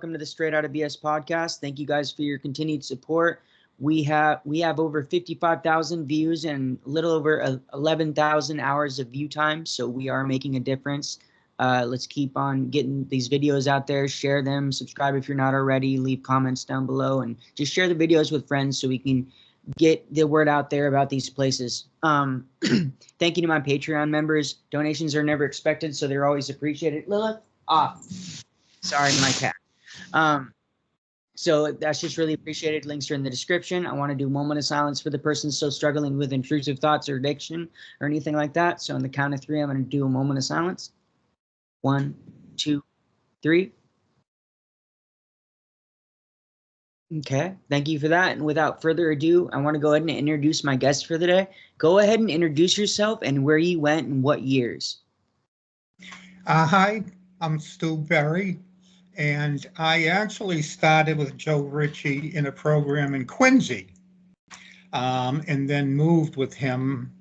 welcome to the Straight Outta BS podcast. Thank you guys for your continued support. We have over 55,000 views and a little over 11,000 hours of view time, so we are making a difference. Let's keep on getting these videos out there. Share them, subscribe if you're not already, leave comments down below, and just share the videos with friends so we can get the word out there about these places. Thank you to my Patreon members. Donations are never expected, so they're always appreciated. Lilith, sorry, my cat. So that's just really appreciated. Links are in the description. I want to do a moment of silence for the person still struggling with intrusive thoughts or addiction or anything like that. So on the count of 3, I'm going to do a moment of silence. 1, 2, 3. Okay, thank you for that. And without further ado, I want to go ahead and introduce my guest for the day. Go ahead and introduce yourself and where you went and what years. Hi, I'm Stu Berry, and I actually started with Joe Ritchie in a program in Quincy, and then moved with him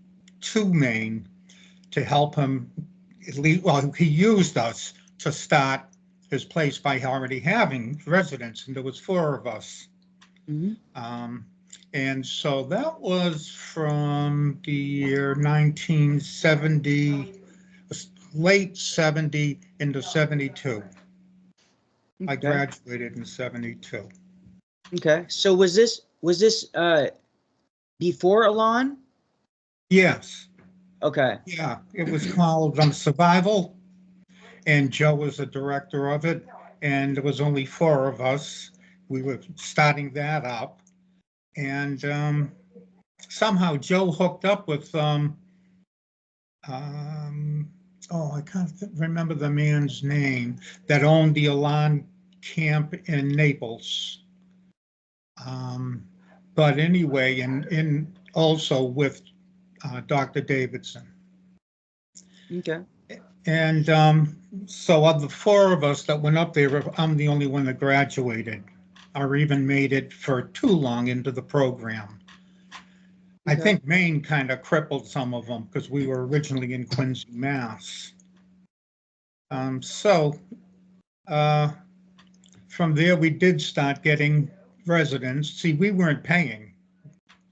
to Maine to help him. Well, he used us to start his place by already having residents, and there was 4 of us. Mm-hmm. And so that was from the year 1970, late 70 into 72. Okay. I graduated in 72. Okay, so was this before Elan? Yes. Okay. Yeah, it was called Survival, and Joe was the director of it, and there was only 4 of us. We were starting that up, and somehow Joe hooked up with I can't remember the man's name that owned the Elan camp in Naples. But anyway, and also with Dr. Davidson. Okay. And so of the 4 of us that went up there, I'm the only one that graduated or even made it for too long into the program. Okay. I think Maine kind of crippled some of them because we were originally in Quincy, Mass. From there, we did start getting residents. See, we weren't paying.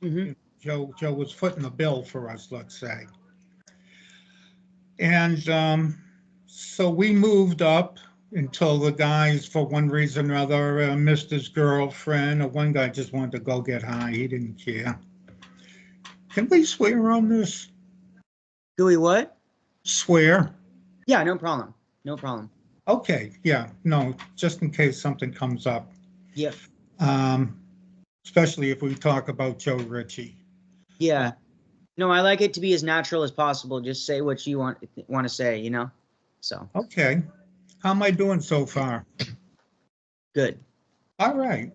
Mm-hmm. Joe was footing the bill for us, let's say. And so we moved up until the guys, for one reason or another, missed his girlfriend, or one guy just wanted to go get high. He didn't care. Can we swear on this? Do we what? Swear. Yeah, no problem. No problem. Okay, yeah, no, just in case something comes up. Yeah. Especially if we talk about Joe Ritchie. Yeah. No, I like it to be as natural as possible. Just say what you want to say, you know? So. Okay. How am I doing so far? Good. All right.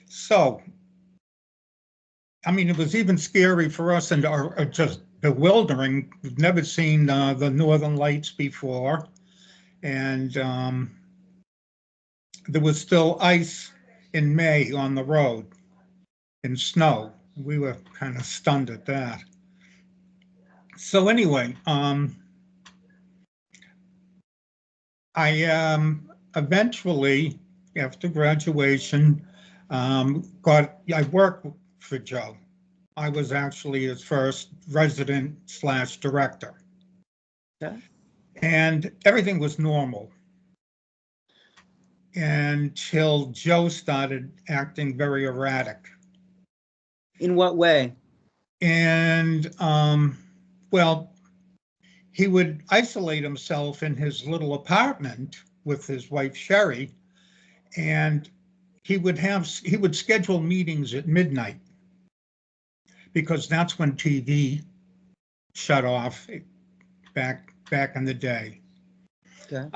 So, I mean, it was even scary for us and just bewildering. We've never seen the Northern Lights before. And there was still ice in May on the road and snow. We were kind of stunned at that. So anyway, I eventually, after graduation, I worked for Joe. I was actually his first resident/director. Okay. And everything was normal until Joe started acting very erratic. In what way? And, well, he would isolate himself in his little apartment with his wife, Sherry, and he would schedule meetings at midnight because that's when TV shut off back in the day. Okay.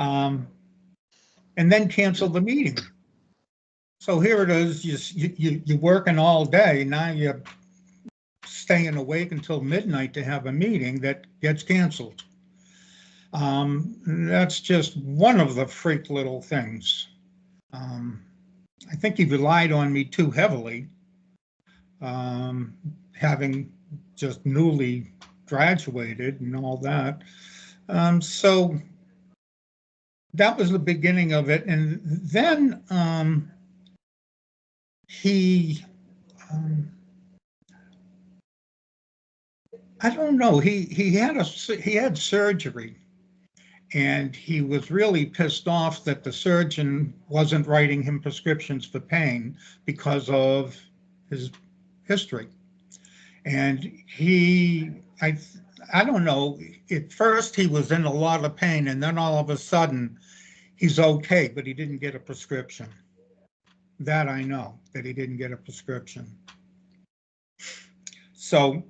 And then cancel the meeting. So here it is, you're working all day, now you're staying awake until midnight to have a meeting that gets canceled. That's just one of the freak little things. I think he relied on me too heavily, having just newly graduated and all that. So that was the beginning of it. And then he, I don't know, he had surgery, and he was really pissed off that the surgeon wasn't writing him prescriptions for pain because of his history. And I don't know, at first he was in a lot of pain, and then all of a sudden he's okay, but he didn't get a prescription. That I know, that he didn't get a prescription. So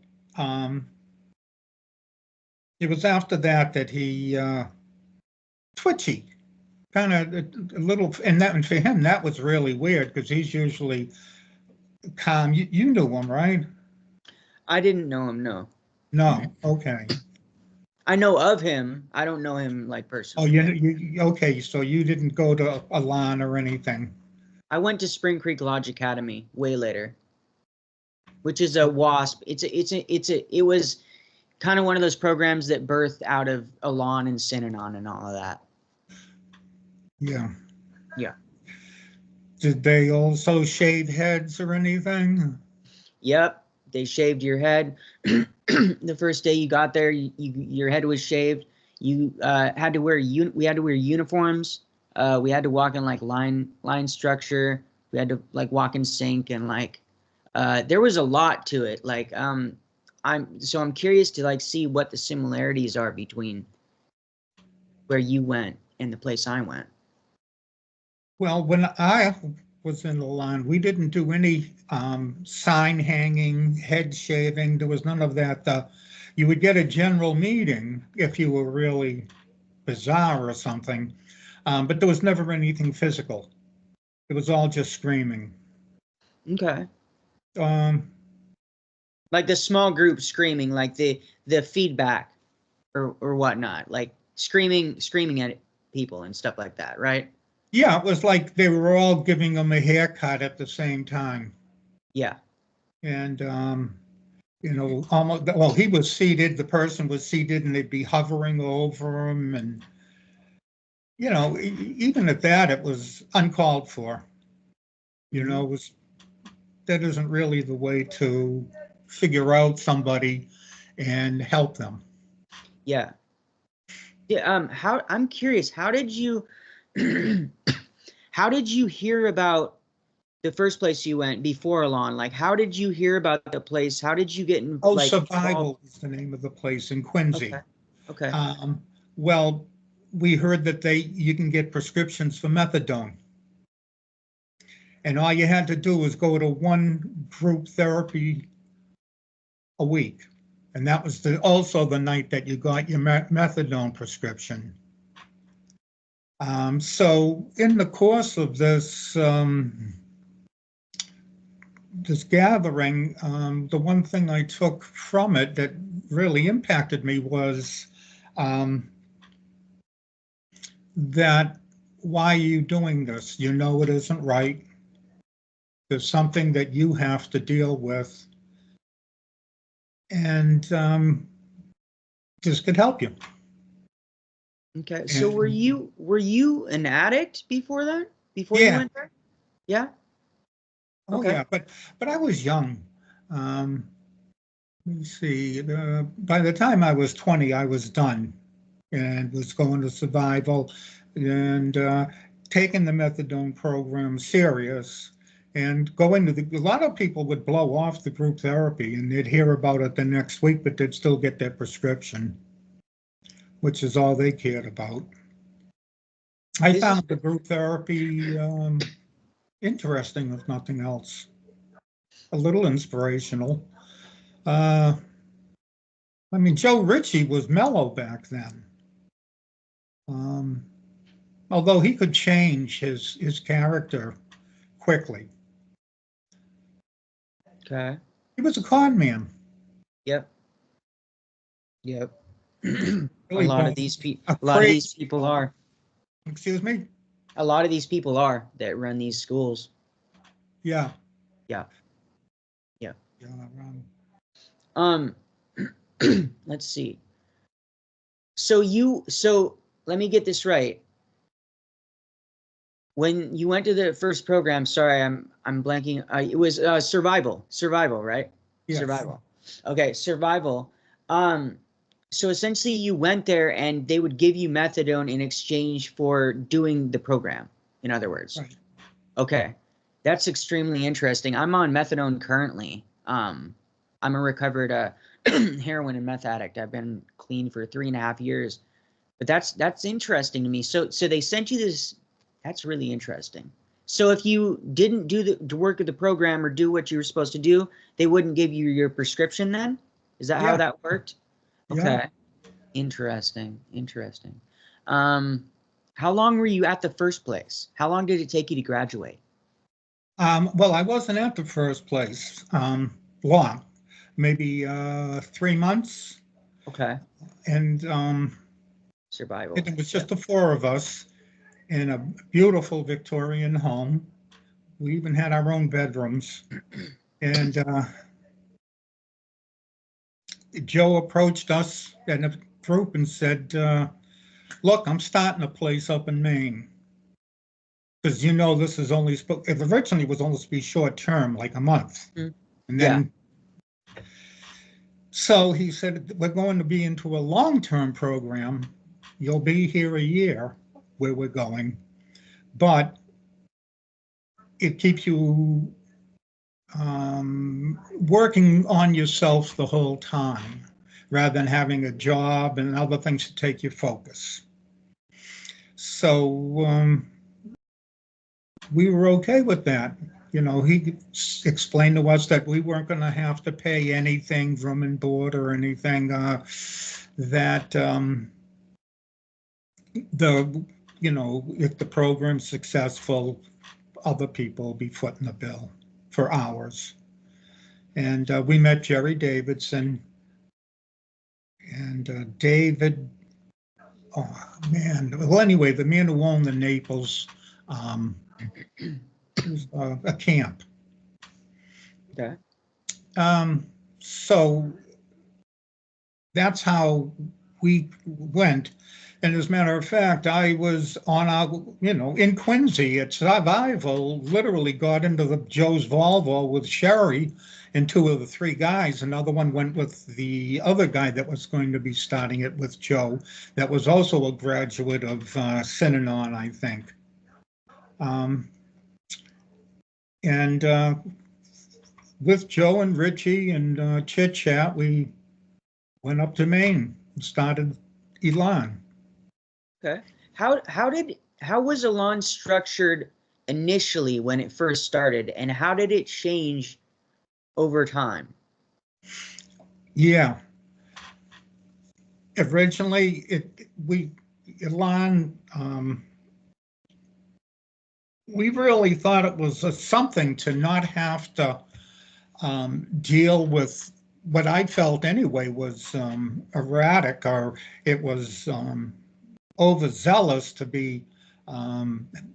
it was after that he twitchy, kind of a little, and for him that was really weird because he's usually calm. You knew him, right? I didn't know him, no. No, okay. I know of him. I don't know him like Oh, personally. you okay? So you didn't go to Elan or anything? I went to Spring Creek Lodge Academy way later, which is a WASP. It was kind of one of those programs that birthed out of Elan and Synanon and all of that. Yeah. Yeah. Did they also shave heads or anything? Yep. They shaved your head. The first day you got there, your head was shaved. You had to wear we had to wear uniforms. We had to walk in like line structure. We had to like walk in sync, and like there was a lot to it. Like I'm curious to like see what the similarities are between where you went and the place I went. Well, when I was in Elan, we didn't do any sign hanging, head shaving. There was none of that. You would get a general meeting if you were really bizarre or something, but there was never anything physical. It was all just screaming. Okay. Um, Like the small group screaming, like the feedback or whatnot, like screaming at people and stuff like that, right? yeah, it was like they were all giving him a haircut at the same time. Yeah. And almost, well, he was seated, the person was seated, and they'd be hovering over him. And, even at that, it was uncalled for. That isn't really the way to figure out somebody and help them. Yeah. Yeah. I'm curious, how did you hear about the first place you went before Elan? Like, how did you hear about the place? How did you get in, like, Survival is the name of the place in Quincy. Okay. Well, we heard that you can get prescriptions for methadone. And all you had to do was go to one group therapy a week. And that was also the night that you got your methadone prescription. So in the course of this gathering, the one thing I took from it that really impacted me was that, why are you doing this? You know it isn't right. There's something that you have to deal with, and this could help you. Okay. So were you an addict before that? Before you went there? Yeah. Oh, okay. Yeah, but I was young. Let me see. By the time I was 20, I was done and was going to survival and taking the methadone program serious. And going to a lot of people would blow off the group therapy and they'd hear about it the next week, but they'd still get their prescription, which is all they cared about. I found the group therapy interesting, if nothing else. A little inspirational. I mean, Joe Ritchie was mellow back then. Although he could change his character quickly. Okay. He was a con man. Yep. Really a lot of these people are. Excuse me? A lot of these people are that run these schools. Yeah. Yeah. Let's see. So let me get this right. when you went to the first program, sorry, I'm blanking. It was survival, right? Yes. Survival. Okay, survival. So essentially, you went there, and they would give you methadone in exchange for doing the program. In other words, Right. okay, that's extremely interesting. I'm on methadone currently. I'm a recovered heroin and meth addict. I've been clean for 3.5 years. But that's interesting to me. So they sent you this. That's really interesting. So if you didn't do the work of the program or do what you were supposed to do, they wouldn't give you your prescription then? Is that how that worked? Okay. Yeah. Interesting. How long were you at the first place? How long did it take you to graduate? Well, I wasn't at the first place long, maybe 3 months. Okay. And Survival. it was just the four of us in a beautiful Victorian home. We even had our own bedrooms. And Joe approached us in a group and said, look, I'm starting a place up in Maine. Because this is only, it originally was only to be short term, like a month. And then, so he said, we're going to be into a long-term program. You'll be here a year where we're going, but it keeps you working on yourself the whole time, rather than having a job and other things to take your focus. So we were okay with that. He explained to us that we weren't going to have to pay anything, room and board or anything, that if the program's successful, other people will be footing the bill for hours. And we met Jerry Davidson, and David, oh man, well, anyway, the man who owned the Naples, a camp. Okay. So that's how we went. And as a matter of fact, I was on in Quincy at Survival, literally got into Joe's Volvo with Sherry and two of the three guys. Another one went with the other guy that was going to be starting it with Joe, that was also a graduate of Synanon, I think. And with Joe and Richie and Chit Chat, we went up to Maine and started Elan. Okay. How was Elan structured initially when it first started, and how did it change over time? Yeah. Originally, Elan, we really thought it was something to not have to deal with what I felt anyway was erratic, or it was overzealous to be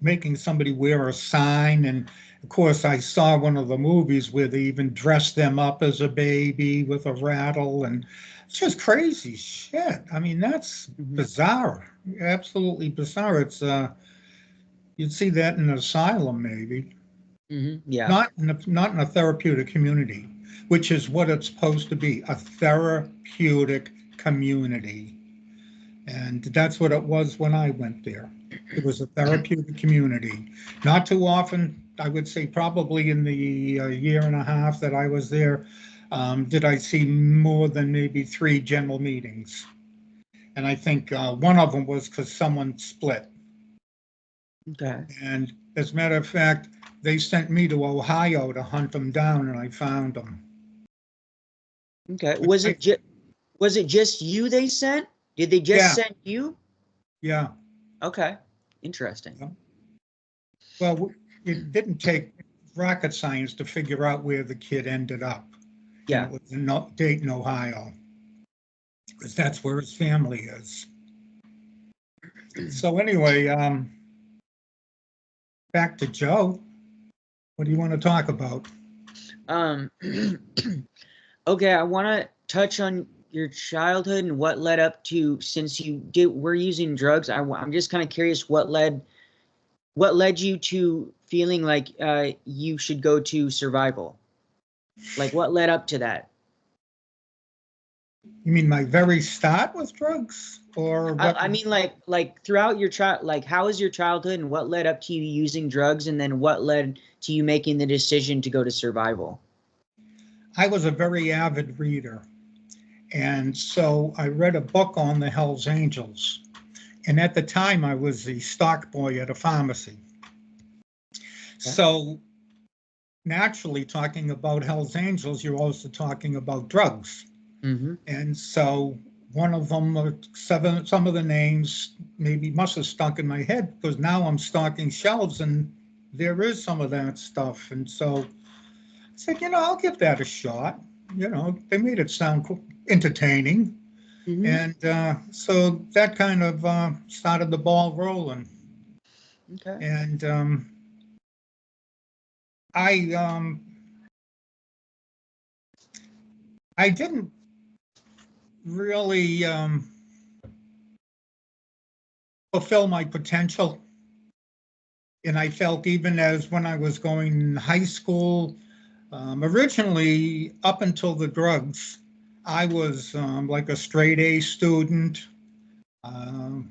making somebody wear a sign. And of course, I saw one of the movies where they even dressed them up as a baby with a rattle, and it's just crazy shit. I mean, that's bizarre, absolutely bizarre. It's you'd see that in an asylum, maybe. Yeah. Not in a therapeutic community, which is what it's supposed to be, a therapeutic community. And that's what it was when I went there. It was a therapeutic community. Not too often, I would say probably in the year and a half that I was there, did I see more than maybe 3 general meetings. And I think one of them was because someone split. Okay. And as a matter of fact, they sent me to Ohio to hunt them down, and I found them. Okay. Was it just you they sent? Did they just send you? Yeah. Okay. Interesting. Yeah. Well, it didn't take rocket science to figure out where the kid ended up. Yeah. And it was in Dayton, Ohio, because that's where his family is. So anyway, back to Joe. What do you want to talk about? Okay, I want to touch on your childhood and what led up to, since you were using drugs. I'm just kind of curious what led what led you to feeling like you should go to survival? Like, what led up to that? You mean my very start with drugs, or what? I mean, like throughout your child, like how was your childhood, and what led up to you using drugs, and then what led to you making the decision to go to survival? I was a very avid reader, and so I read a book on the Hells Angels. And at the time, I was the stock boy at a pharmacy. So naturally, talking about Hells Angels, you're also talking about drugs. Mm-hmm. And so one of them, some of the names maybe must have stuck in my head, because now I'm stocking shelves and there is some of that stuff. And so I said, I'll give that a shot. They made it sound entertaining. Mm-hmm. And so that kind of started the ball rolling. Okay. And I didn't really fulfill my potential. And I felt, even as when I was going in high school, originally up until the drugs, I was like a straight A student,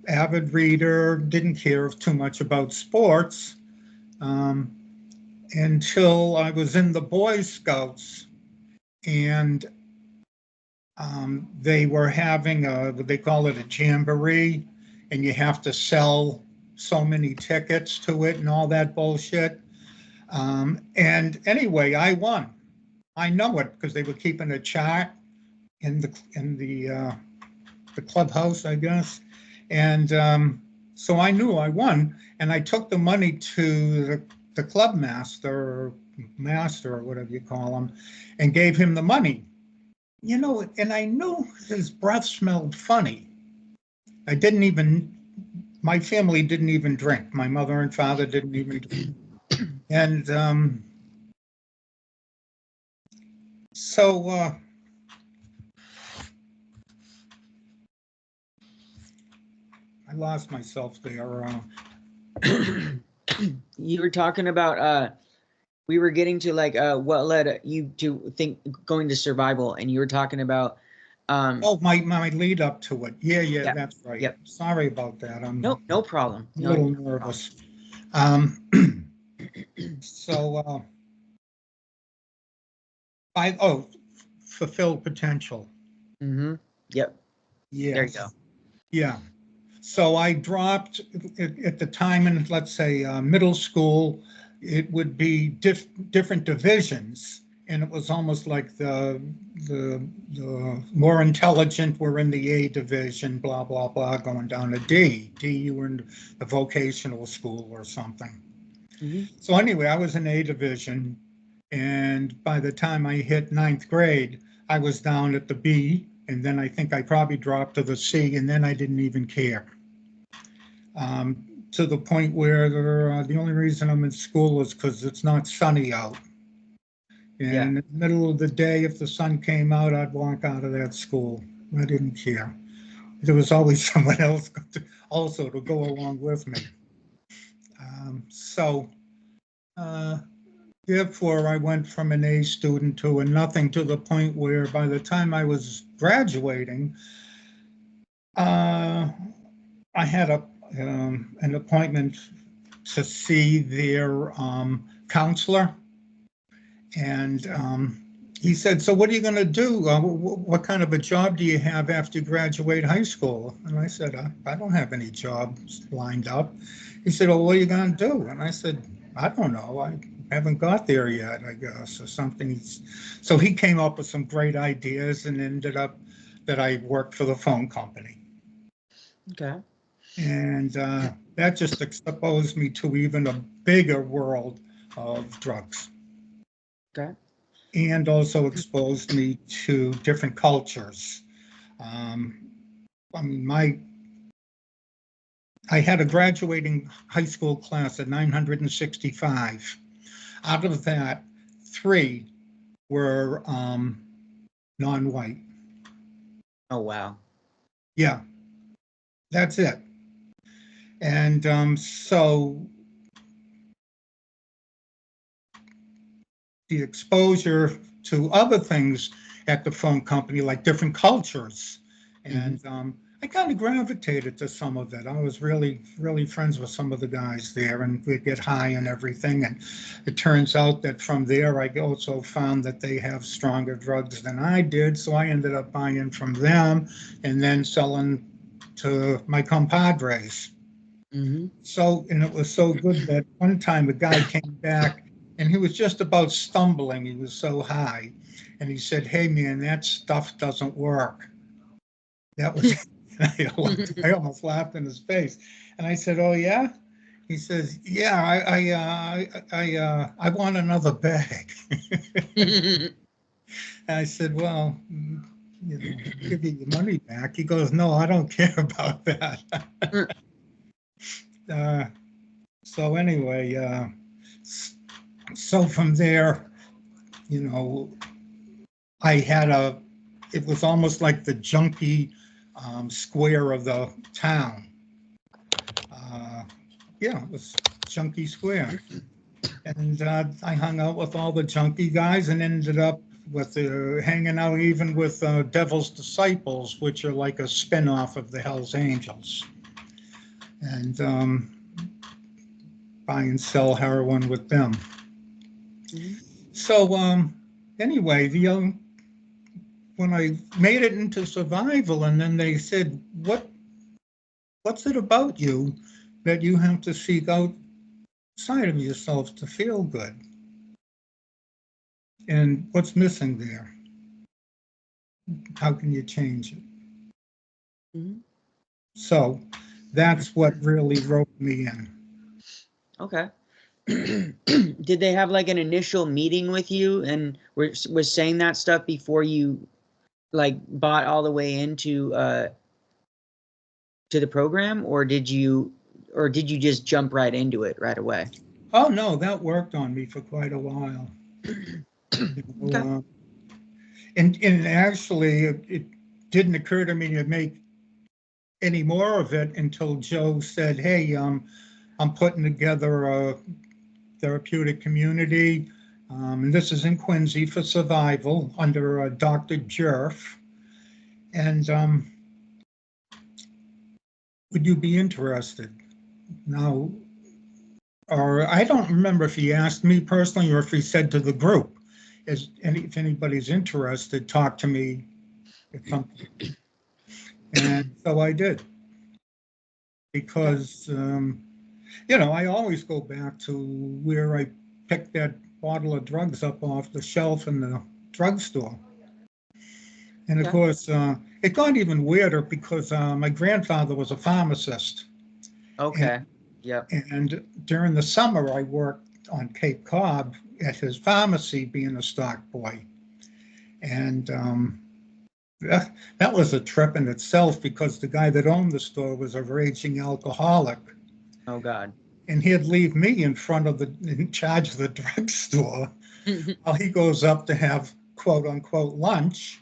avid reader, didn't care too much about sports, until I was in the Boy Scouts. And they were having what they call it, a jamboree, and you have to sell so many tickets to it and all that bullshit. And anyway, I won. I know it because they were keeping a chart in the clubhouse, I guess. And so I knew I won, and I took the money to the club master or whatever you call him, and gave him the money. And I knew his breath smelled funny. My family didn't even drink. My mother and father didn't even drink. And so I lost myself there. You were talking about we were getting to like what led you to think going to survival, and you were talking about my lead up to it. Yeah, yep, that's right. yep. Sorry about that. No problem. A No, little no nervous. So fulfill potential. Mm-hmm. Yep. Yes. There you go. Yeah. So I dropped at the time in, let's say, middle school. It would be different divisions, and it was almost like the more intelligent were in the A division, blah blah blah, going down to D. You were in the vocational school or something. Mm-hmm. So anyway, I was in A division, and by the time I hit ninth grade, I was down at the B, and then I think I probably dropped to the C, and then I didn't even care. To the point where the only reason I'm in school is because it's not sunny out. And Yeah. in the middle of the day, if the sun came out, I'd walk out of that school. I didn't care. There was always someone else also to go along with me. So therefore, I went from an A student to a nothing, to the point where by the time I was graduating, I had an appointment to see their counselor. And he said, "So what are you going to do? What kind of a job do you have after you graduate high school?" And I said, I don't have any jobs lined up. He said, "Well, what are you going to do?" And I said, "I don't know. I haven't got there yet, I guess, or something." So he came up with some great ideas, and ended up that I worked for the phone company. Okay. And that just exposed me to even a bigger world of drugs. Okay. And also exposed me to different cultures. I mean, I had a graduating high school class of 965. Out of that, 3 were non-white. Oh wow. Yeah, that's it. And so the exposure to other things at the phone company, like different cultures. And I kind of gravitated to some of it. I was really, really friends with some of the guys there, and we'd get high and everything. And it turns out that from there, I also found that they have stronger drugs than I did. So I ended up buying from them and then selling to my compadres. So, and it was so good that one time a guy came back and he was just about stumbling. He was so high. And he said, "Hey, man, that stuff doesn't work." That was, I almost laughed in his face. And I said, "Oh, yeah?" He says, "Yeah, I want another bag." And I said, "Well, you know, give you your money back." He goes, "No, I don't care about that." So anyway, so from there, you know, it was almost like the junkie square of the town. Yeah, it was Junkie Square. And I hung out with all the junkie guys and ended up with hanging out even with Devil's Disciples, which are like a spin-off of the Hells Angels. And buy and sell heroin with them. So anyway, when I made it into survival, and then they said, what's it about you that you have to seek outside of yourself to feel good? And what's missing there? How can you change it? So that's what really roped me in. Okay. Did they have like an initial meeting with you and was saying that stuff before you like bought all the way into to the program, or did you just jump right into it right away? Oh no, that worked on me for quite a while. Okay. And actually, it didn't occur to me to make any more of it until Joe said, "Hey, I'm putting together a therapeutic community, and this is in Quincy for survival under Dr. Jerf. And would you be interested?" Now, or I don't remember if he asked me personally or if he said to the group, if anybody's interested, talk to me at some point. And so I did, because, I always go back to where I picked that bottle of drugs up off the shelf in the drugstore. And of course, it got even weirder because my grandfather was a pharmacist. Okay. Yep. And during the summer, I worked on Cape Cod at his pharmacy being a stock boy. And that was a trip in itself because the guy that owned the store was a raging alcoholic. Oh, God. And he'd leave me in charge of the drugstore while he goes up to have quote unquote lunch.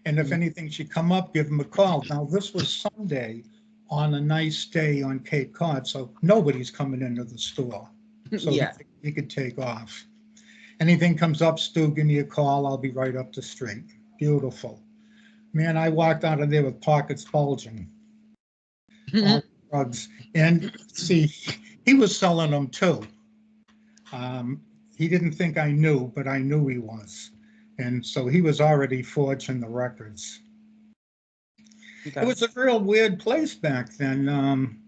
And if anything should come up, give him a call. Now, this was Sunday on a nice day on Cape Cod, so nobody's coming into the store. So he could take off. Anything comes up, Stu, give me a call. I'll be right up the street. Beautiful. Man, I walked out of there with pockets bulging. All drugs. And see, he was selling them too. He didn't think I knew, but I knew he was. And so he was already forging the records. Okay. It was a real weird place back then.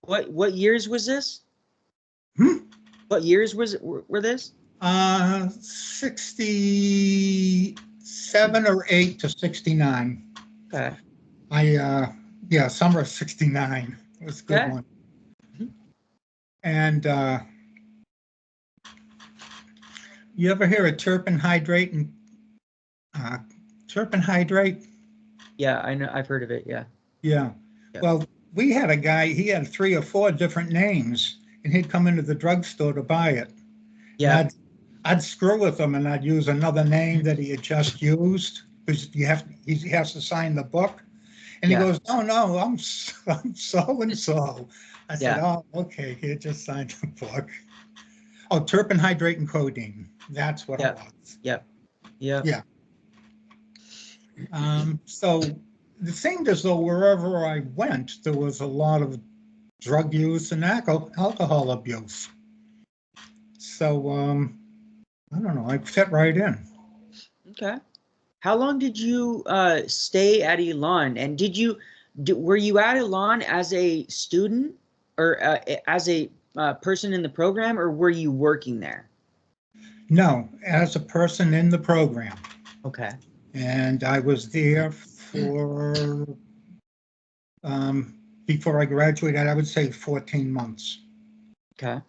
What years was this? What years were this? 67 or 8 to 69. Okay. Summer of 69. It was a good one. And you ever hear of terpene hydrate and terpene hydrate? Yeah, I know. I've heard of it. Yeah. Yeah. Well, we had a guy, he had 3 or 4 different names, and he'd come into the drugstore to buy it. Yeah. I'd screw with him and I'd use another name that he had just used because he has to sign the book. And he goes, no, I'm so and so. I said, oh, okay, here, just sign the book. Oh, terpenhydrate and codeine. That's what it was. Yep. Yep. Yeah. So it seemed as though wherever I went, there was a lot of drug use and alcohol abuse. So, I don't know, I fit right in. Okay. How long did you stay at Elan? And were you at Elan as a student or as a person in the program, or were you working there? No, as a person in the program. Okay. And I was there for, before I graduated, I would say 14 months. Okay.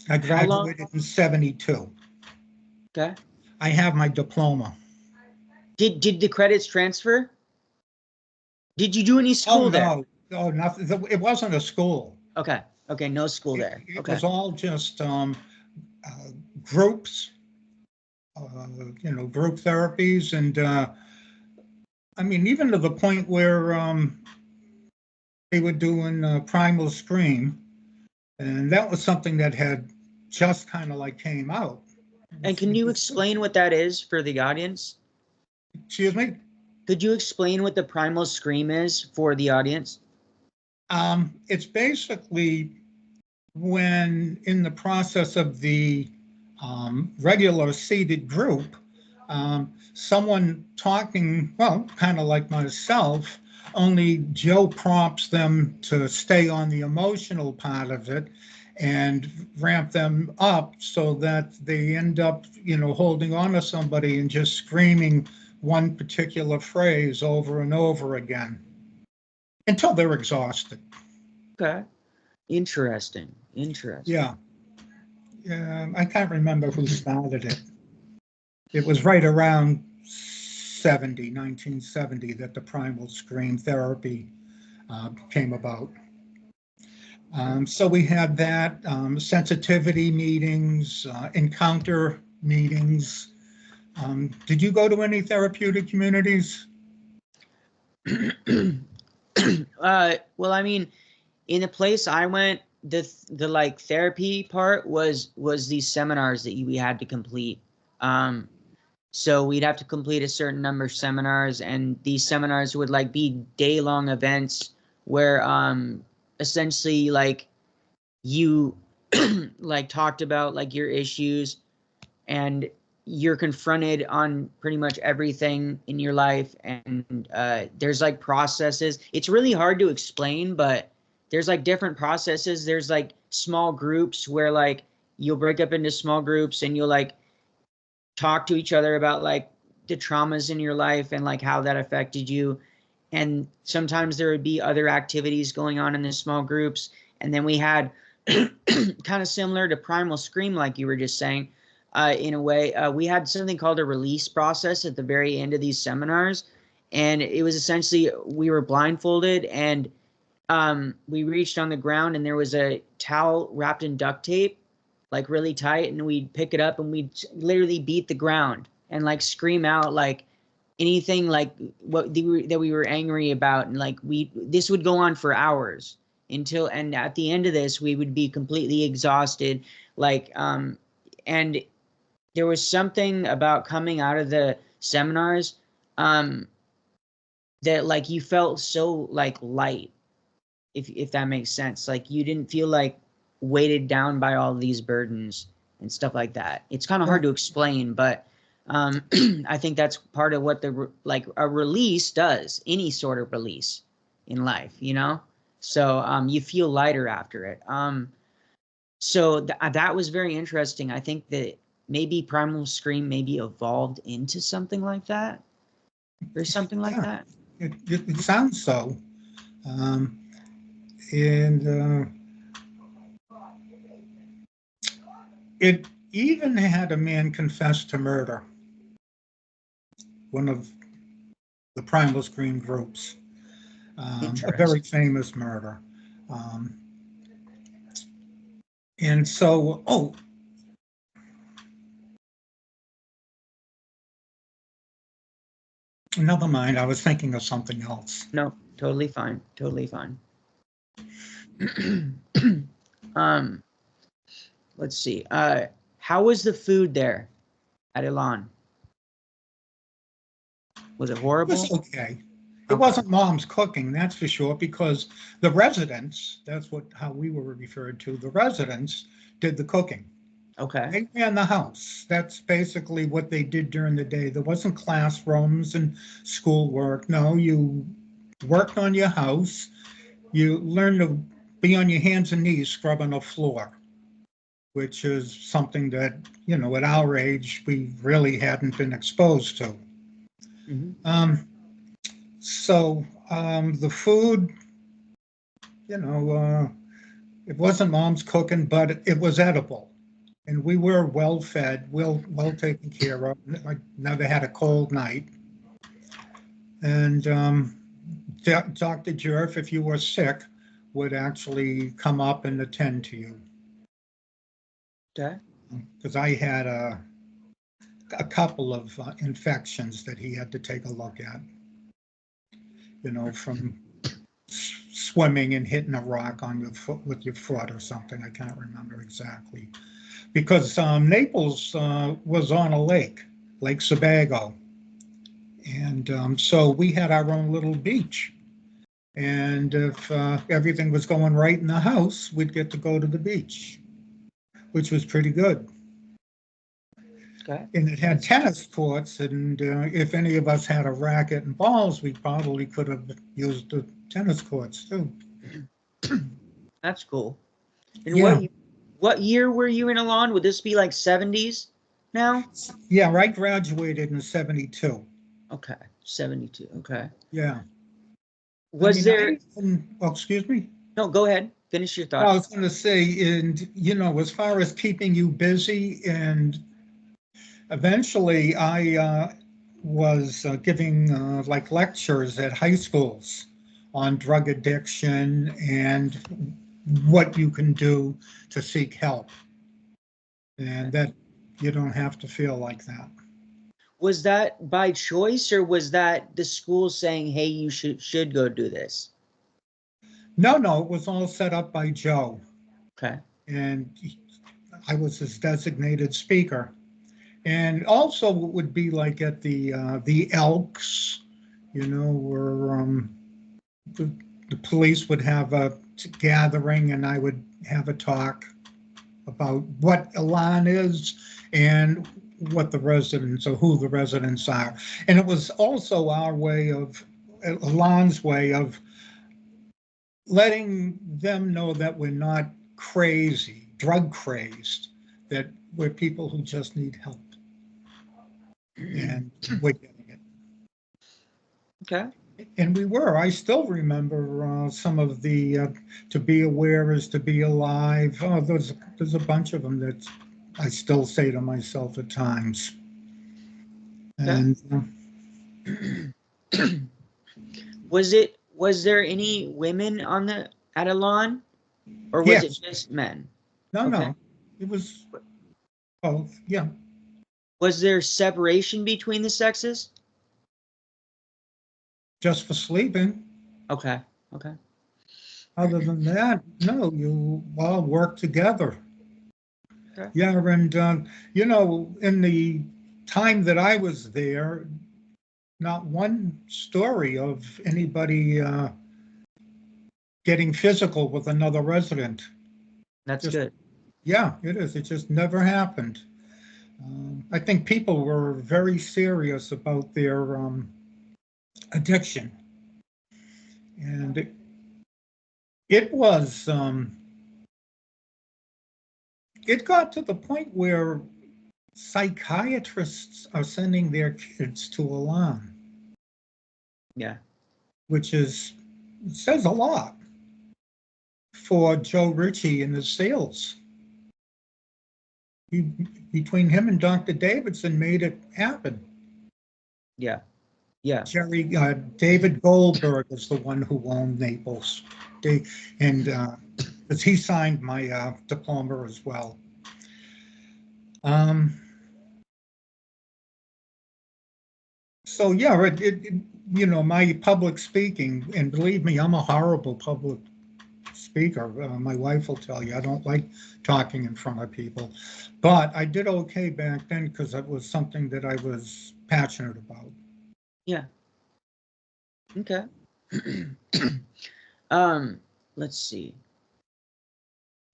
I graduated in 72. Okay. I have my diploma. Did the credits transfer? Did you do any school there? Oh, nothing. It wasn't a school. Okay. Okay. No school there. It Okay. was all just groups, group therapies. And I mean, even to the point where they were doing Primal Scream. And that was something that had just kind of like came out. And can you explain what that is for the audience? Excuse me? Could you explain what the Primal Scream is for the audience? It's basically when in the process of the regular seated group, someone talking, well, kind of like myself, only Joe prompts them to stay on the emotional part of it and ramp them up so that they end up, holding on to somebody and just screaming one particular phrase over and over again until they're exhausted. Okay. Interesting. Yeah. I can't remember who started it. It was right around 1970, that the Primal Scream therapy came about. So we had that, sensitivity meetings, encounter meetings. Did you go to any therapeutic communities? Well, I mean, in the place I went, the like therapy part was these seminars that we had to complete. So we'd have to complete a certain number of seminars, and these seminars would like be day-long events where essentially like you like talked about like your issues, and you're confronted on pretty much everything in your life, and there's like processes. It's really hard to explain, but there's like different processes. There's like small groups where like you'll break up into small groups and you'll like talk to each other about like the traumas in your life and like how that affected you. And sometimes there would be other activities going on in the small groups. And then we had kind of similar to Primal Scream, like you were just saying, in a way, we had something called a release process at the very end of these seminars. And it was essentially, we were blindfolded and we reached on the ground and there was a towel wrapped in duct tape, like really tight, and we'd pick it up and we'd literally beat the ground and like scream out like anything like that we were angry about, and like this would go on for hours and at the end of this we would be completely exhausted, like and there was something about coming out of the seminars that like you felt so like light, if that makes sense. Like you didn't feel like weighted down by all these burdens and stuff like that. It's kind of hard to explain, but I think that's part of what like a release does, any sort of release in life, so you feel lighter after it. So that was very interesting. I think that maybe Primal Scream maybe evolved into something like that or something like that. It sounds so. And it even had a man confess to murder, one of the Primal Scream groups, a very famous murder. And so, never mind, I was thinking of something else. No, totally fine. Totally fine. let's see. How was the food there at Elan? Was it It horrible? was okay. It Okay. wasn't mom's cooking, that's for sure, because the residents, that's how we were referred to, the residents did the cooking. Okay. They ran the house. That's basically what they did during the day. There wasn't classrooms and schoolwork. No, you worked on your house. You learned to be on your hands and knees scrubbing a floor, which is something that, at our age, we really hadn't been exposed to. Mm-hmm. The food, it wasn't mom's cooking, but it was edible. And we were well fed, well taken care of. I never had a cold night. And Dr. Jerf, if you were sick, would actually come up and attend to you. Okay. Because I had a couple of infections that he had to take a look at. From swimming and hitting a rock on your foot with your foot or something. I can't remember exactly. Because Naples was on a lake, Lake Sebago. And so we had our own little beach. And if everything was going right in the house, we'd get to go to the beach, which was pretty good. Okay. And it had tennis courts, and if any of us had a racket and balls, we probably could have used the tennis courts too. That's cool. And Yeah. what year were you in Elan? Would this be like 70s now? Yeah, I graduated in 72. Okay. 72. Okay. Yeah. Was there Excuse me? No, go ahead. Finish your I thought. was going to say, and as far as keeping you busy, and eventually I was giving like lectures at high schools on drug addiction and what you can do to seek help, and that you don't have to feel like that. Was that by choice, or was that the school saying, "Hey, you should go do this"? No, it was all set up by Joe, Okay. and I was his designated speaker. And also it would be like at the Elks, where the police would have a gathering, and I would have a talk about what Elan is and what the residents, or who the residents are. And it was also Elan's way of letting them know that we're not crazy, drug crazed, that we're people who just need help. And we're getting it. Okay. And we were. I still remember some of the "to be aware is to be alive." Oh, there's a bunch of them that I still say to myself at times. Okay. And Was there any women at Elan, or was it yes, just men? no, Okay. it was both. Yeah, Was there separation between the sexes? just for sleeping. Okay. Okay. Other than that, no, you all work together. Okay. Yeah, and in the time that I was there, not one story of anybody getting physical with another resident. That's Just, good. yeah, it is. It just never happened. I think people were very serious about their addiction. And it was, it got to the point where psychiatrists are sending their kids to Elan. Yeah. Which says a lot for Joe Ritchie and his sales. Between him and Dr. Davidson made it happen. Yeah. Yeah. David Goldberg is the one who owned Naples. Because he signed my diploma as well. So yeah, my public speaking, and believe me, I'm a horrible public speaker. My wife will tell you I don't like talking in front of people, but I did okay back then because it was something that I was passionate about. Yeah. Okay. Let's see.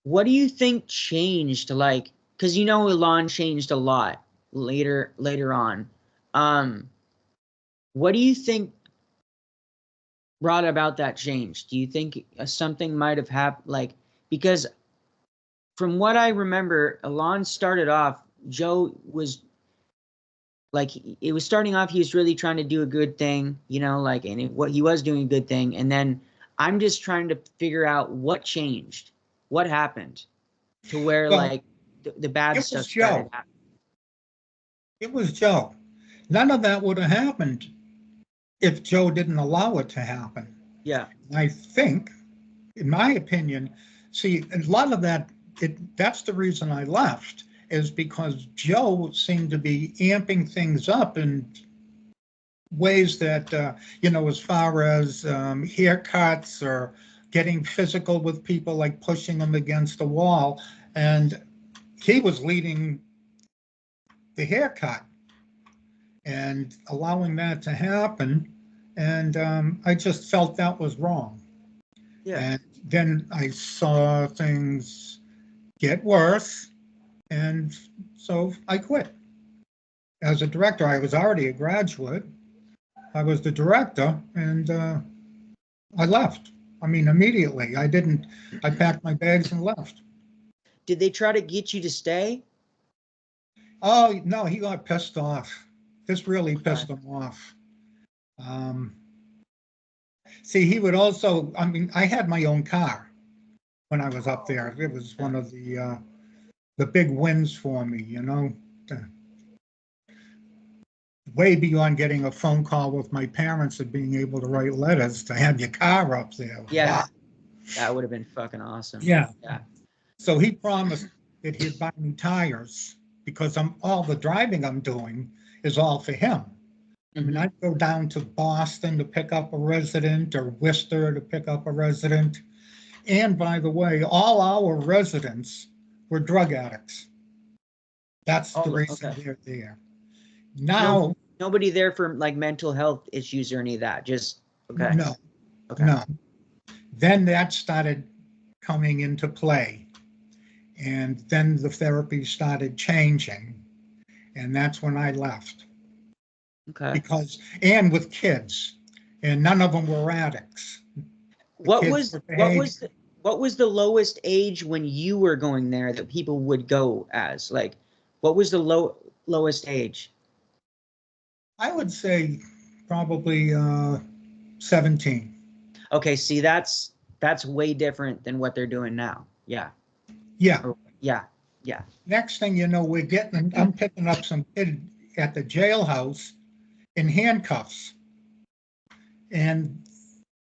What do you think changed? Like, because Elan changed a lot later on. What do you think brought about that change? Do you think something might have happened? Like, because from what I remember, Elan started off, Joe was like, it was starting off, he was really trying to do a good thing, like, and what he was doing a good thing. And then I'm just trying to figure out what changed, what happened to where Well, like the bad it stuff was started Joe. happening. It was Joe. None of that would have happened if Joe didn't allow it to happen. Yeah. I think, in my opinion, see, a lot of that, that's the reason I left, is because Joe seemed to be amping things up in ways that, as far as haircuts or getting physical with people, like pushing them against the wall. And he was leading the haircut and allowing that to happen. And I just felt that was wrong. Yeah. And then I saw things get worse. And so I quit. As a director, I was already a graduate. I was the director, and I left. I mean, immediately. I packed my bags and left. Did they try to get you to stay? Oh, no, he got pissed off. This really pissed Okay. him off. See, he would also, I mean, I had my own car when I was up there. It was one of the big wins for me, way beyond getting a phone call with my parents and being able to write letters to have your car up there. Yeah. Wow. That would have been fucking awesome. Yeah. Yeah. So he promised that he'd buy me tires because all the driving I'm doing is all for him. I mean, I'd go down to Boston to pick up a resident or Worcester to pick up a resident. And by the way, all our residents were drug addicts. That's the reason Okay. they're there. Now, nobody there for like mental health issues or any of that. Just okay. No. Okay. No. Then that started coming into play. And then the therapy started changing. And that's when I left. Okay. And with kids, and none of them were addicts. What was the lowest age when you were going there that people would go as? Like, what was the lowest age? I would say probably 17. Okay, see, that's way different than what they're doing now. Yeah. Yeah. Yeah. Next thing you know, I'm picking up some kid at the jailhouse in handcuffs. And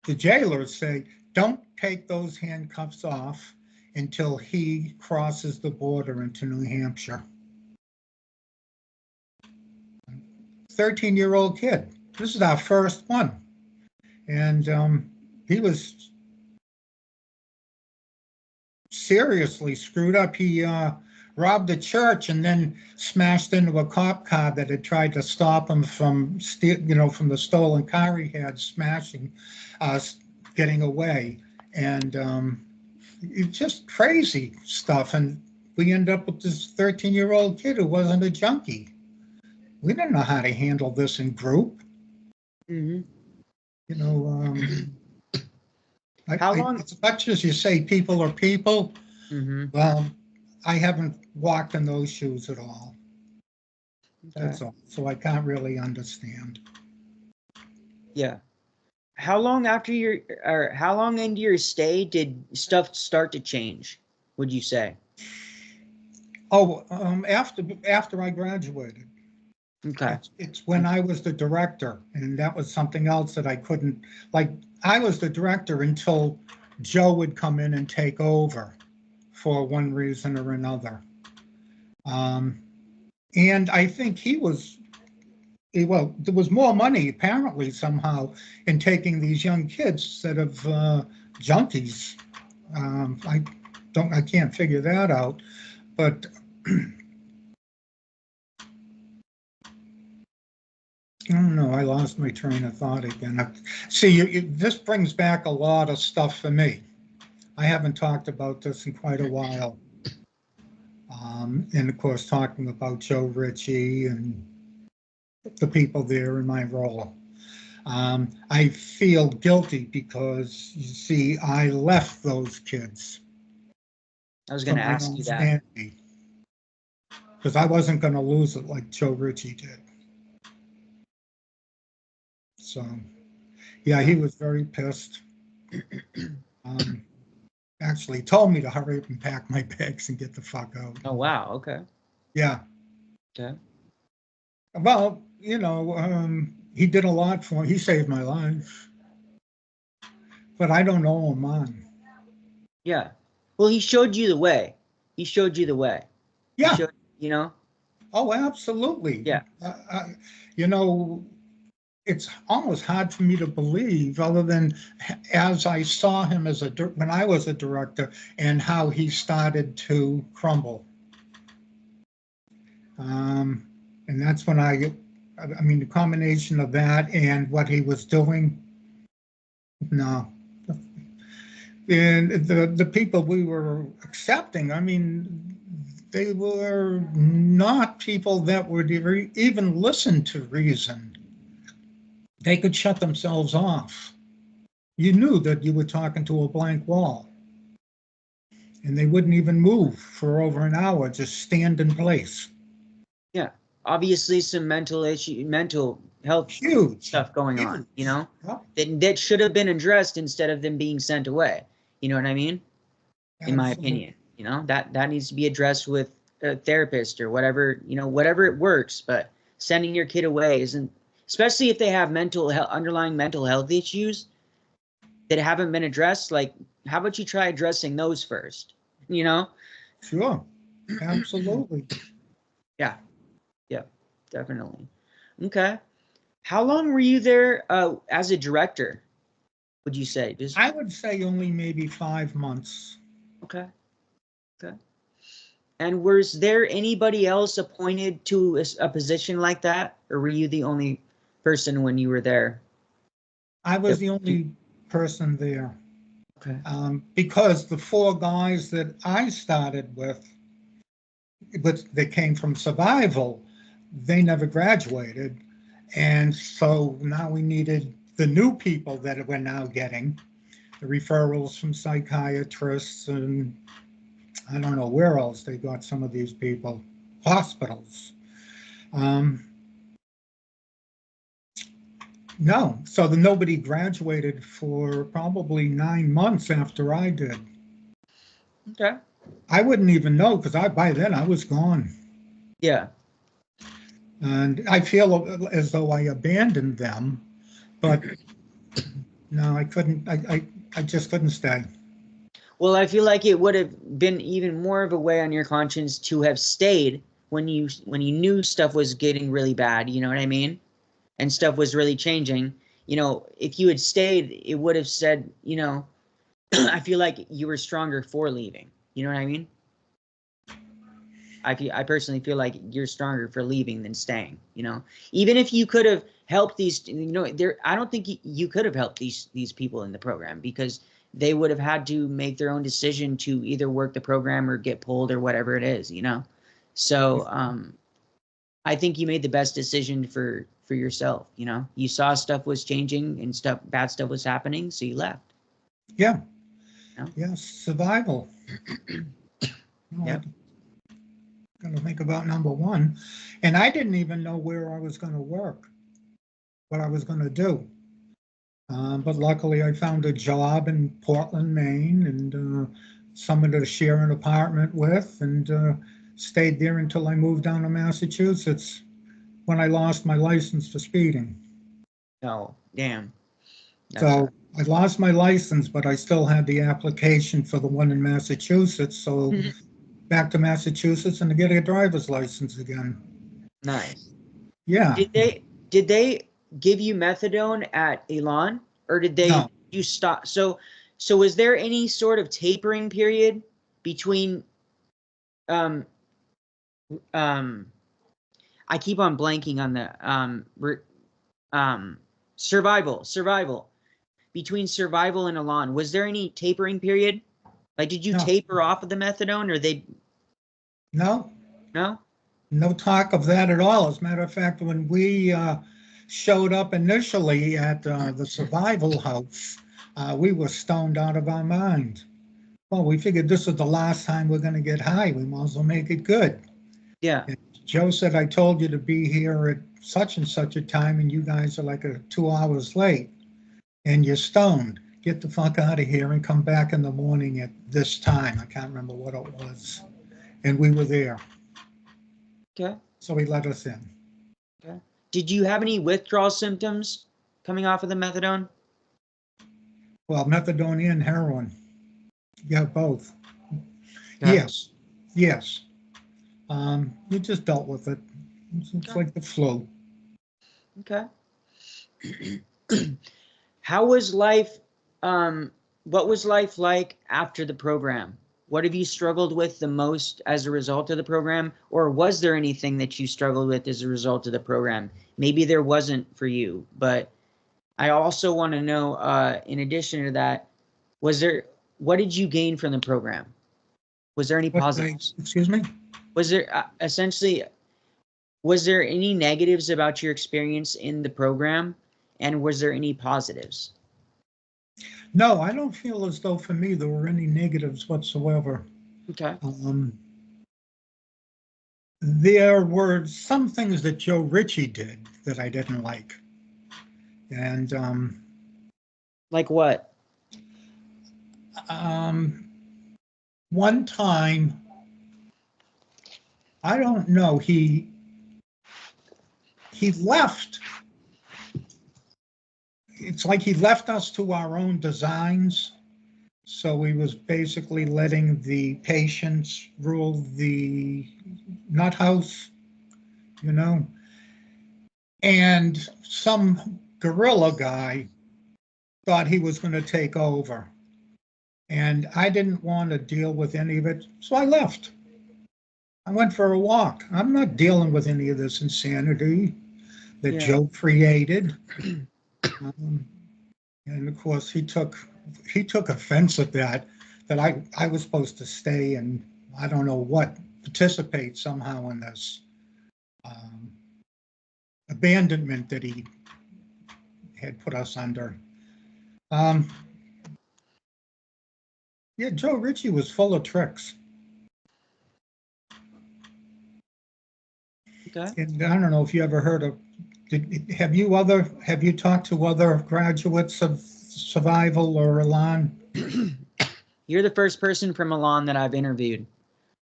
the jailers say, don't take those handcuffs off until he crosses the border into New Hampshire. 13-year-old kid. This is our first one. And he was seriously screwed up. He robbed a church and then smashed into a cop car that had tried to stop him from from the stolen car he had, getting away. And it's just crazy stuff. And we end up with this 13-year-old kid who wasn't a junkie. We didn't know how to handle this in group. Mm-hmm. How long? As much as you say people are people, well, I haven't walked in those shoes at all. Okay. That's all. So I can't really understand. Yeah. How long into your stay did stuff start to change, would you say? Oh, after I graduated. Okay. It's when I was the director, and that was something else that I couldn't, like, I was the director until Joe would come in and take over for one reason or another. And I think there was more money apparently somehow in taking these young kids instead of junkies. I can't figure that out, but I don't know. I lost my train of thought again. See, this brings back a lot of stuff for me. I haven't talked about this in quite a while. And of course, talking about Joe Ritchie and the people there in my role. I feel guilty because, you see, I left those kids. I was going to ask you that. Because I wasn't going to lose it like Joe Ritchie did. So, yeah, he was very pissed. Actually told me to hurry up and pack my bags and get the fuck out. Oh, wow. Okay. Yeah. Okay. Well, he did a lot for me. He saved my life. But I don't owe him on. Yeah. Well, he showed you the way. He showed you the way. Yeah. Oh, absolutely. Yeah. It's almost hard for me to believe, other than as I saw him when I was a director and how he started to crumble. And that's when the combination of that and what he was doing, no. And the people we were accepting, they were not people that would even listen to reason. They could shut themselves off. You knew that you were talking to a blank wall. And they wouldn't even move for over an hour, just stand in place. Yeah. Obviously some mental health stuff going on, Yep. that should have been addressed instead of them being sent away. You know what I mean? In my opinion, that needs to be addressed with a therapist or whatever, whatever it works, but sending your kid away isn't, especially if they have underlying mental health issues that haven't been addressed. Like, how about you try addressing those first? Sure. Absolutely. Yeah. Definitely. Okay. How long were you there as a director, would you say? I would say only maybe 5 months. Okay. And was there anybody else appointed to a position like that, or were you the only person when you were there? I was the only person there. Okay. Because the 4 guys that I started with, they came from survival, they never graduated. And so now we needed the new people that we're now getting, the referrals from psychiatrists, and I don't know where else they got some of these people, hospitals. No, so nobody graduated for probably 9 months after I did. Okay. I wouldn't even know, because by then I was gone. Yeah. And I feel as though I abandoned them, but no, I couldn't. I just couldn't stay. Well, I feel like it would have been even more of a weight on your conscience to have stayed when you knew stuff was getting really bad. You know what I mean? And stuff was really changing. If you had stayed, it would have said, I feel like you were stronger for leaving. You know what I mean? I personally feel like you're stronger for leaving than staying. Even if you could have helped these, I don't think you could have helped these people in the program, because they would have had to make their own decision to either work the program or get pulled or whatever it is. So I think you made the best decision for yourself. You saw stuff was changing and bad stuff was happening, so you left. Yeah. Yeah, survival. Yep. Going to think about number one, and I didn't even know where I was going to work, what I was going to do. But luckily, I found a job in Portland, Maine, and someone to share an apartment with, and stayed there until I moved down to Massachusetts, when I lost my license for speeding. Oh, damn. So I lost my license, but I still had the application for the one in Massachusetts. So back to Massachusetts and to get a driver's license again. Nice. Yeah. Did they give you methadone at Elan, or did they? No. You stop? So So was there any sort of tapering period between I keep on blanking on the survival between survival and Elan? Was there any tapering period? Like, did you No, taper off of the methadone, or they? no, No. no talk of that at all. As a matter of fact, when we showed up initially at the survival house, we were stoned out of our mind. Well, we figured this was the last time we're going to get high. We might as well make it good. Yeah. And Joe said, I told you to be here at such and such a time, and you guys are like 2 hours late, and you're stoned. Get the fuck out of here and come back in the morning at this time. I can't remember what it was. And we were there. Okay. So he let us in. Okay. Did you have any withdrawal symptoms coming off of the methadone? Well, methadone and heroin. Yeah, both. Okay. Yes. Yes. We just dealt with it. It's like the flu. Okay. How was life? What was life like after the program? What have you struggled with the most as a result of the program? Or was there anything that you struggled with as a result of the program? Maybe there wasn't for you, but I also want to know, in addition to that, what did you gain from the program? Was there any positives? Excuse me? Was there essentially, was there any negatives about your experience in the program? And was there any positives? No, I don't feel as though for me there were any negatives whatsoever. Okay. There were some things that Joe Ritchie did that I didn't like. And Like what? one time, I don't know, he left. It's like he left us to our own designs. So he was basically letting the patients rule the nut house, you know. And some guerrilla guy thought he was going to take over. And I didn't want to deal with any of it, so I left. I went for a walk. I'm not dealing with any of this insanity that Joe created. And of course, he took offense at that I was supposed to stay and I don't know what, participate somehow in this abandonment that he had put us under. Yeah, Joe Ritchie was full of tricks. Okay. And I don't know if you ever heard of, have you talked to other graduates of survival or Elan? You're the first person from Elan that I've interviewed.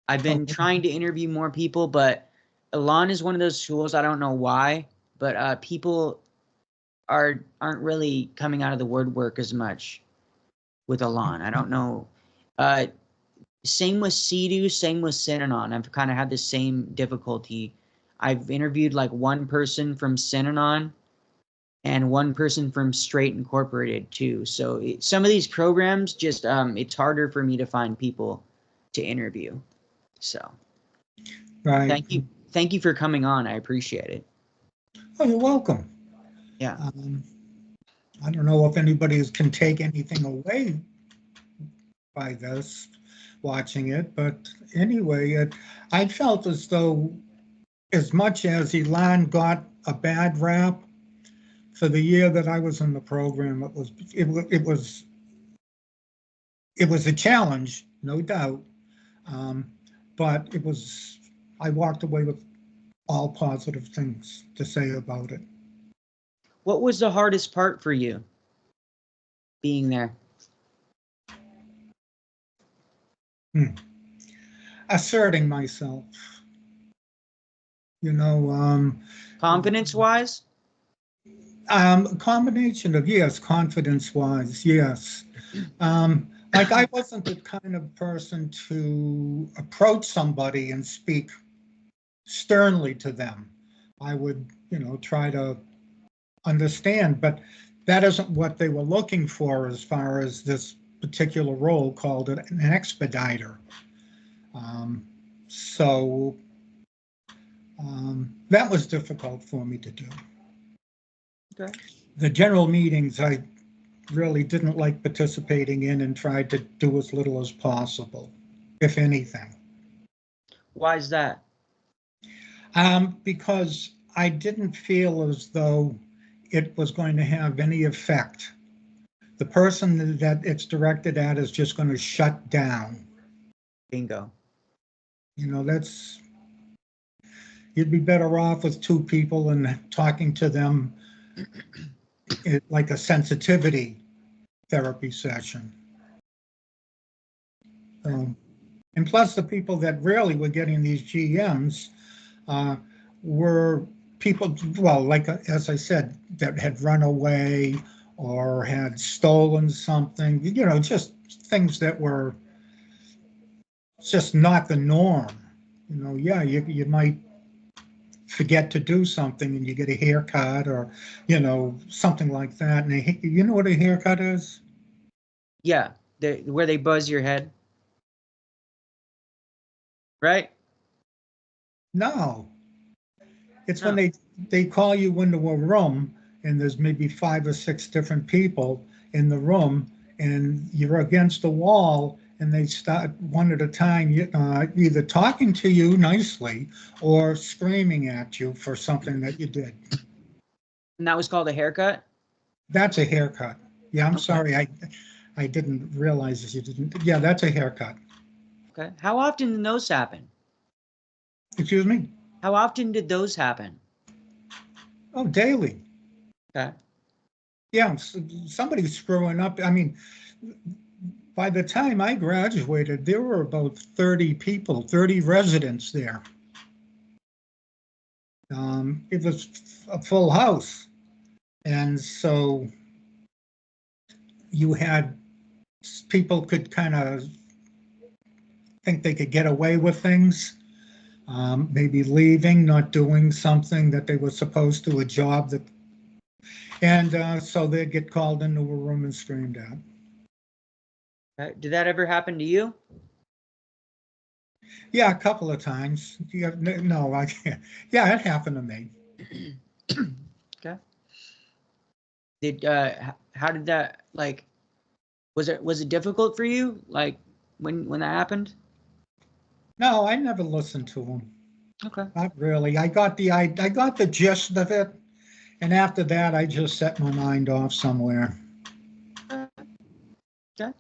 I've been trying to interview more people, but Elan is one of those schools, I don't know why, but people aren't really coming out of the woodwork as much with Elan. I don't know. Same with CDU, same with Synanon. I've kind of had the same difficulty. I've interviewed like one person from Synanon and one person from Straight Incorporated too. So some of these programs just it's harder for me to find people to interview. So Right. Thank you for coming on. I appreciate it. Oh, you're welcome. Yeah. I don't know if anybody can take anything away by this, watching it, but anyway, I felt as though as much as Elan got a bad rap for the year that I was in the program, it was a challenge, no doubt, but I walked away with all positive things to say about it. What was the hardest part for you being there? Asserting myself, Confidence-wise? A combination of, yes, confidence-wise, yes. Like I wasn't the kind of person to approach somebody and speak sternly to them. I would, try to understand, but that isn't what they were looking for as far as this particular role called an expediter. So that was difficult for me to do. Okay. The general meetings I really didn't like participating in and tried to do as little as possible, if anything. Why is that? Because I didn't feel as though it was going to have any effect. The person that it's directed at is just going to shut down. Bingo. You know, you'd be better off with two people and talking to them like a sensitivity therapy session. And plus the people that really were getting these GMs were people, well, like as I said, that had run away or had stolen something, you know, just things that were just not the norm. You know, yeah, you might forget to do something and you get a haircut or, you know, something like that. And you know what a haircut is? Yeah, where they buzz your head. Right? No. It's No. when they call you into a room and there's maybe 5 or 6 different people in the room and you're against the wall and they start one at a time either talking to you nicely or screaming at you for something that you did. And that was called a haircut? That's a haircut. Yeah, I'm Okay. sorry. I didn't realize this. You didn't. Yeah, that's a haircut. Okay. How often did those happen? Excuse me? How often did those happen? Oh, daily. Okay. Yeah, somebody's screwing up. I mean, by the time I graduated, there were about 30 people, 30 residents there. It was a full house. And so you had people could kind of think they could get away with things, maybe leaving, not doing something that they were supposed to, a job that, and so they'd get called into a room and screamed at. Okay. Did that ever happen to you? Yeah, a couple of times. Yeah, no, I can't. Yeah, it happened to me. Okay. Did how did that, like, was it difficult for you, like, when that happened? No, I never listened to them. Okay. Not really. I got the gist of it, and after that, I just set my mind off somewhere. Okay.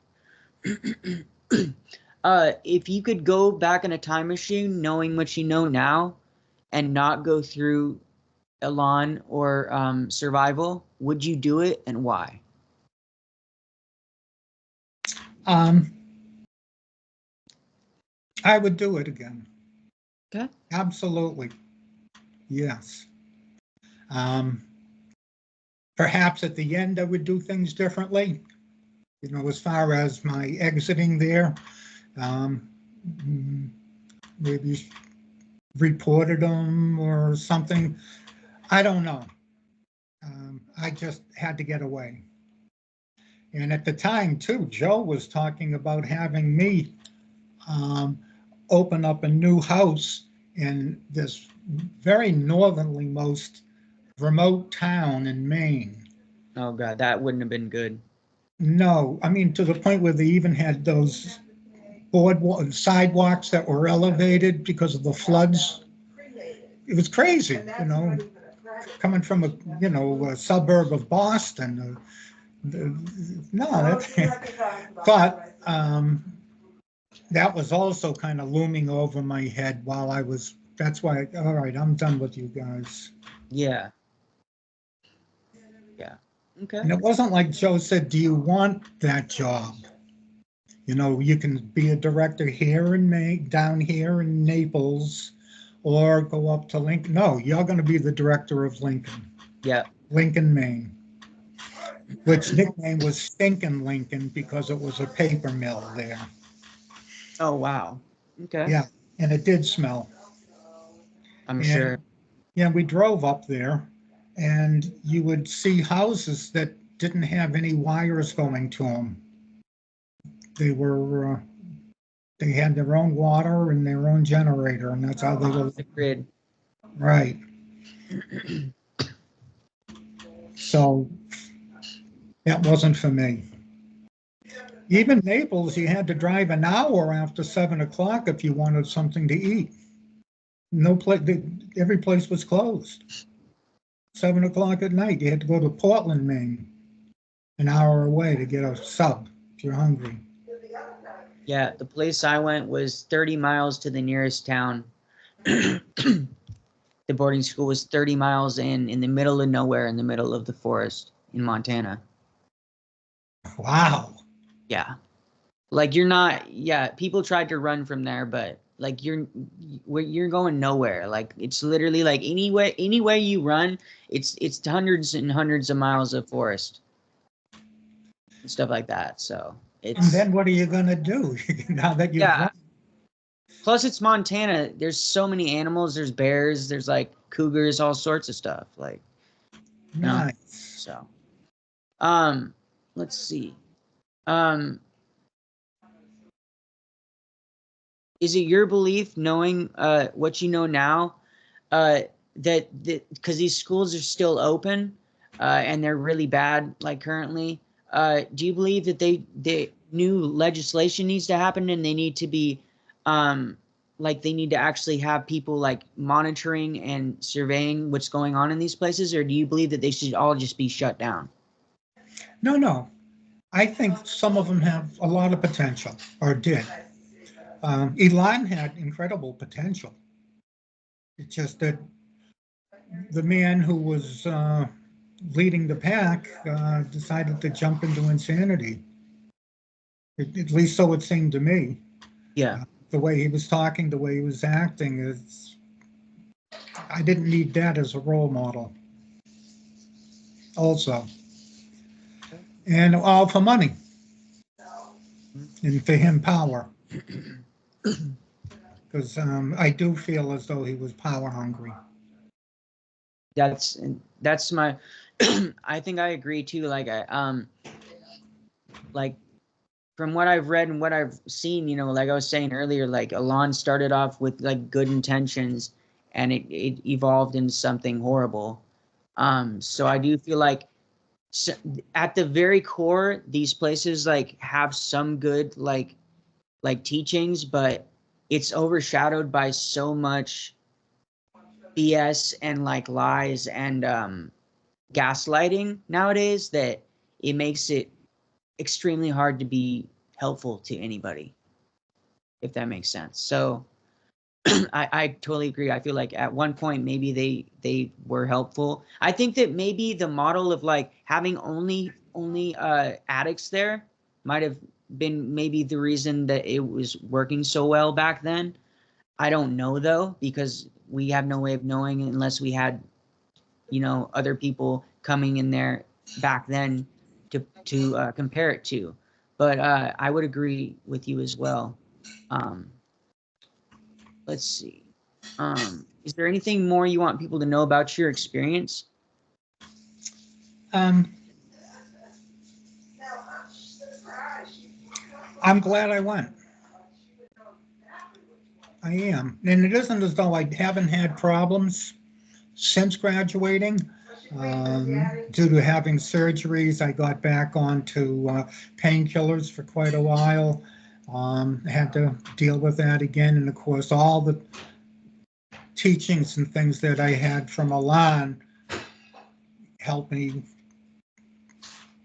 If you could go back in a time machine, knowing what you know now, and not go through Elan or survival, would you do it, and why? I would do it again. Okay. Absolutely. Yes. Perhaps at the end, I would do things differently. You know, as far as my exiting there, maybe reported them or something. I don't know. I just had to get away. And at the time, too, Joe was talking about having me open up a new house in this very northernly most remote town in Maine. Oh God, that wouldn't have been good. No, I mean, to the point where they even had those sidewalks that were elevated because of the floods. It was crazy, you know, coming from a suburb of Boston. No, but that was also kind of looming over my head while I was. That's why. All right, I'm done with you guys. Yeah. Yeah. Okay. And it wasn't like Joe said, "Do you want that job?" You know, you can be a director here in Maine, down here in Naples, or go up to Lincoln. No, you're going to be the director of Lincoln. Yeah. Lincoln, Maine, which nickname was Stinkin' Lincoln because it was a paper mill there. Oh wow. Okay. Yeah, and it did smell. I'm And sure. yeah, we drove up there, and you would see houses that didn't have any wires going to them. They were they had their own water and their own generator, and that's how they were. The grid. Right. So that wasn't for me. Even Naples, you had to drive an hour after 7 o'clock if you wanted something to eat. No place, every place was closed. 7 o'clock at night, you had to go to Portland, Maine, an hour away to get a sub if you're hungry. Yeah, the place I went was 30 miles to the nearest town. The boarding school was 30 miles in the middle of nowhere, in the middle of the forest in Montana. Wow. Yeah. Like you're not, yeah, people tried to run from there, but like you're going nowhere. Like it's literally like any way you run, it's hundreds and hundreds of miles of forest and stuff like that. So And it's, then what are you going to do now that you've yeah. run? Plus it's Montana. There's so many animals. There's bears. There's like cougars, all sorts of stuff. Like, you know, Nice. so, let's see. Is it your belief, knowing what you know now, that because these schools are still open and they're really bad, like currently, do you believe that they new legislation needs to happen and they need to be like they need to actually have people like monitoring and surveying what's going on in these places, or do you believe that they should all just be shut down? No. I think some of them have a lot of potential, or did. Elan had incredible potential. It's just that the man who was leading the pack decided to jump into insanity. At least so it seemed to me. Yeah. The way he was talking, the way he was acting, I didn't need that as a role model. Also, and all for money, and for him power. Because I do feel as though he was power hungry. That's my I think I agree too. Like like from what I've read and what I've seen, you know, like I was saying earlier, like Elan started off with like good intentions and it evolved into something horrible. So I do feel like at the very core, these places like have some good like teachings, but it's overshadowed by so much BS and like lies and gaslighting nowadays that it makes it extremely hard to be helpful to anybody, if that makes sense. So I totally agree. I feel like at one point maybe they were helpful. I think that maybe the model of like having only addicts there might have been maybe the reason that it was working so well back then. I don't know though, because we have no way of knowing unless we had, you know, other people coming in there back then to compare it to. But I would agree with you as well. Let's see. Is there anything more you want people to know about your experience? I'm glad I went. I am. And it isn't as though I haven't had problems since graduating. Due to having surgeries, I got back onto painkillers for quite a while. Had to deal with that again. And of course, all the teachings and things that I had from Elan helped me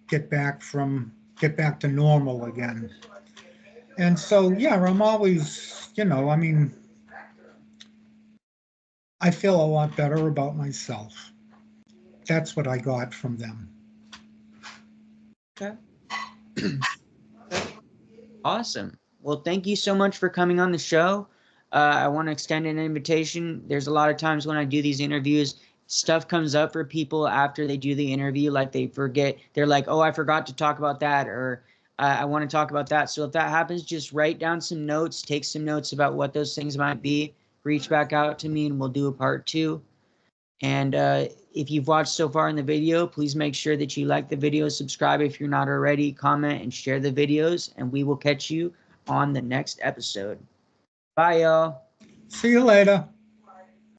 get back to normal again. And so, yeah, I'm always, you know, I mean, I feel a lot better about myself. That's what I got from them. Okay. Awesome. Well, thank you so much for coming on the show. I want to extend an invitation. There's a lot of times when I do these interviews, stuff comes up for people after they do the interview, like they forget. They're like, oh, I forgot to talk about that, or I want to talk about that. So if that happens, just write down some notes, take some notes about what those things might be, reach back out to me, and we'll do a part 2. And if you've watched so far in the video, please make sure that you like the video, subscribe if you're not already, comment, and share the videos, and we will catch you on the next episode. Bye, y'all. See you later.